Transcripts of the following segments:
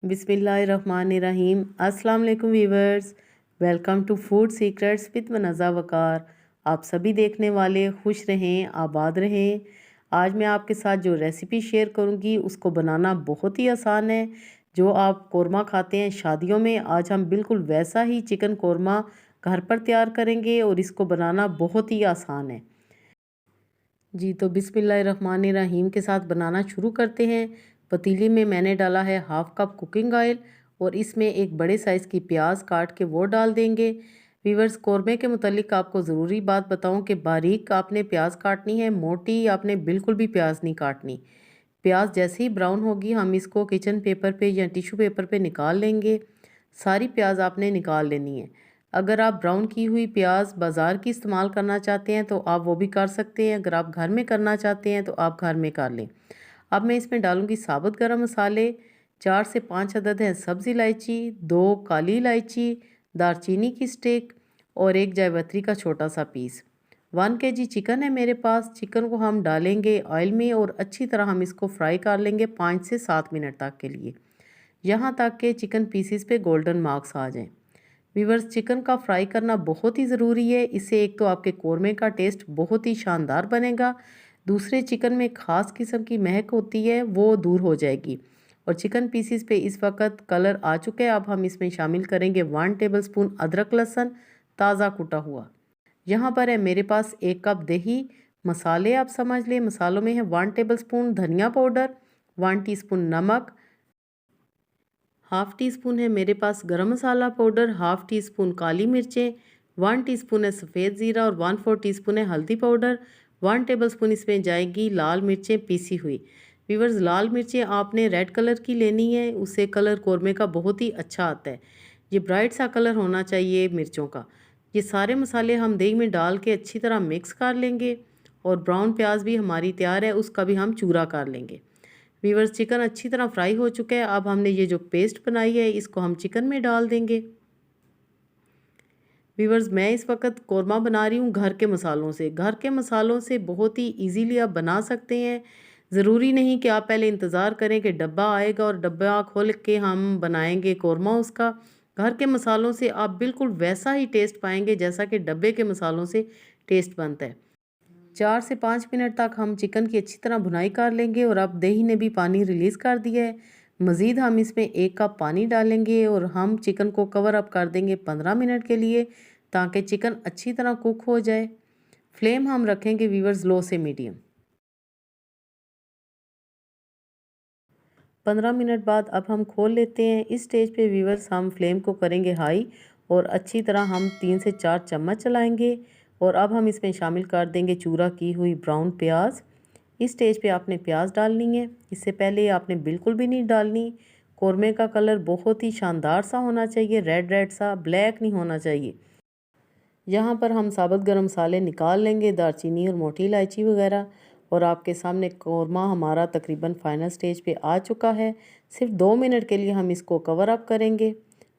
बिस्मिल्लाहिर्रहमानिर्रहीम। अस्सलाम वालेकुम viewers, welcome to food secrets with Manaza Waqar. आप सभी देखने वाले खुश रहें, आबाद रहें। आज मैं आपके साथ जो रेसिपी शेयर करूंगी उसको बनाना बहुत ही आसान है। जो आप कोरमा खाते हैं शादियों में, आज हम बिल्कुल वैसा ही चिकन कोरमा घर पर तैयार करेंगे और इसको बनाना बहुत ही आसान है। जी तो बिस्मिल्लाहिर्रहमानिर्रहीम के साथ बनाना शुरू करते हैं। पतीली में मैंने डाला है हाफ़ कप कुकिंग ऑयल और इसमें एक बड़े साइज़ की प्याज काट के वो डाल देंगे। वीवर्स, कौरमे के मुतालिक आपको ज़रूरी बात बताऊं कि बारीक आपने प्याज काटनी है, मोटी आपने बिल्कुल भी प्याज नहीं काटनी। प्याज जैसे ही ब्राउन होगी हम इसको किचन पेपर पे या टिश्यू पेपर पे निकाल लेंगे। सारी प्याज आपने निकाल लेनी है। अगर आप ब्राउन की हुई प्याज बाज़ार की इस्तेमाल करना चाहते हैं तो आप वो भी कर सकते हैं। अगर आप घर में करना चाहते हैं तो आप घर में कर लें। अब मैं इसमें डालूंगी साबुत गरम मसाले। 4 से 5 अदद है सब्ज़ इलायची, 2 काली इलायची, दारचीनी की स्टिक और 1 जावित्री का छोटा सा पीस। 1 kg चिकन है मेरे पास। चिकन को हम डालेंगे ऑयल में और अच्छी तरह हम इसको फ्राई कर लेंगे 5 से 7 मिनट तक के लिए, यहाँ तक कि चिकन पीसीस पे गोल्डन मार्क्स आ जाएं। वीवर्स, चिकन का फ्राई करना बहुत ही ज़रूरी है। इससे एक तो आपके कोरमे का टेस्ट बहुत ही शानदार बनेगा, दूसरे चिकन में ख़ास किस्म की महक होती है वो दूर हो जाएगी। और चिकन पीसीस पे इस वक्त कलर आ चुका है। अब हम इसमें शामिल करेंगे 1 टेबलस्पून अदरक लहसुन ताज़ा कुटा हुआ। यहाँ पर है मेरे पास 1 कप दही। मसाले आप समझ लें, मसालों में है 1 टेबलस्पून धनिया पाउडर, 1 टीस्पून नमक, हाफ़ टी स्पून है मेरे पास गरम मसाला पाउडर, हाफ़ टी स्पून काली मिर्चें, 1 टीस्पून है सफ़ेद ज़ीरा और 1/4 टीस्पून है हल्दी पाउडर। 1 टेबलस्पून इसमें जाएगी लाल मिर्चें पीसी हुई। व्यूअर्स, लाल मिर्चें आपने रेड कलर की लेनी है, उससे कलर कोरमे का बहुत ही अच्छा आता है। ये ब्राइट सा कलर होना चाहिए मिर्चों का। ये सारे मसाले हम दही में डाल के अच्छी तरह मिक्स कर लेंगे और ब्राउन प्याज भी हमारी तैयार है, उसका भी हम चूरा कर लेंगे। वीवर्स, चिकन अच्छी तरह फ्राई हो चुका है। अब हमने ये जो पेस्ट बनाई है इसको हम चिकन में डाल देंगे। वीवर्स, मैं इस वक्त कोरमा बना रही हूँ घर के मसालों से। घर के मसालों से बहुत ही इजीली आप बना सकते हैं। ज़रूरी नहीं कि आप पहले इंतज़ार करें कि डब्बा आएगा और डब्बा खोल के हम बनाएंगे कोरमा उसका। घर के मसालों से आप बिल्कुल वैसा ही टेस्ट पाएंगे जैसा कि डब्बे के मसालों से टेस्ट बनता है। 4 से 5 मिनट तक हम चिकन की अच्छी तरह भुनाई कर लेंगे और अब दही ने भी पानी रिलीज़ कर दिया है। मज़ीद हम इसमें 1 कप पानी डालेंगे और हम चिकन को कवर अप कर देंगे 15 मिनट के लिए, ताकि चिकन अच्छी तरह कुक हो जाए। फ्लेम हम रखेंगे वीवर्स लो से मीडियम। 15 मिनट बाद अब हम खोल लेते हैं। इस स्टेज पे वीवर्स हम फ्लेम को करेंगे हाई और अच्छी तरह हम 3 से 4 चम्मच चलाएंगे और अब हम इसमें शामिल कर देंगे चूरा की हुई ब्राउन प्याज। इस स्टेज पे आपने प्याज डालनी है, इससे पहले आपने बिल्कुल भी नहीं डालनी। कौरमे का कलर बहुत ही शानदार सा होना चाहिए, रेड रेड सा, ब्लैक नहीं होना चाहिए। यहाँ पर हम साबुत गरम मसाले निकाल लेंगे, दारचीनी और मोटी इलायची वगैरह। और आपके सामने कौरमा हमारा तकरीबन फाइनल स्टेज पे आ चुका है। सिर्फ 2 मिनट के लिए हम इसको कवर अप करेंगे।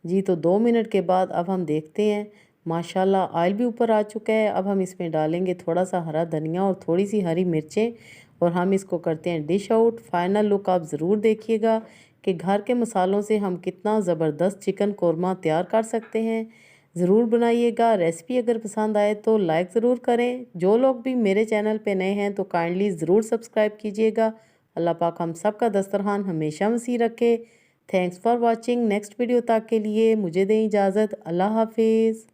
जी तो 2 मिनट के बाद अब हम देखते हैं, माशाल्लाह ऑयल भी ऊपर आ चुका है। अब हम इसमें डालेंगे थोड़ा सा हरा धनिया और थोड़ी सी हरी मिर्चें और हम इसको करते हैं डिश आउट। फाइनल लुक आप ज़रूर देखिएगा कि घर के मसालों से हम कितना ज़बरदस्त चिकन कौरमा तैयार कर सकते हैं। ज़रूर बनाइएगा। रेसिपी अगर पसंद आए तो लाइक ज़रूर करें। जो लोग भी मेरे चैनल पे नए हैं तो काइंडली ज़रूर सब्सक्राइब कीजिएगा। अल्लाह पाक हम सब का दस्तरखान हमेशा वसी रखे। Thanks for watching. Next video तक के लिए मुझे दें इजाज़त। अल्लाह हाफिज़।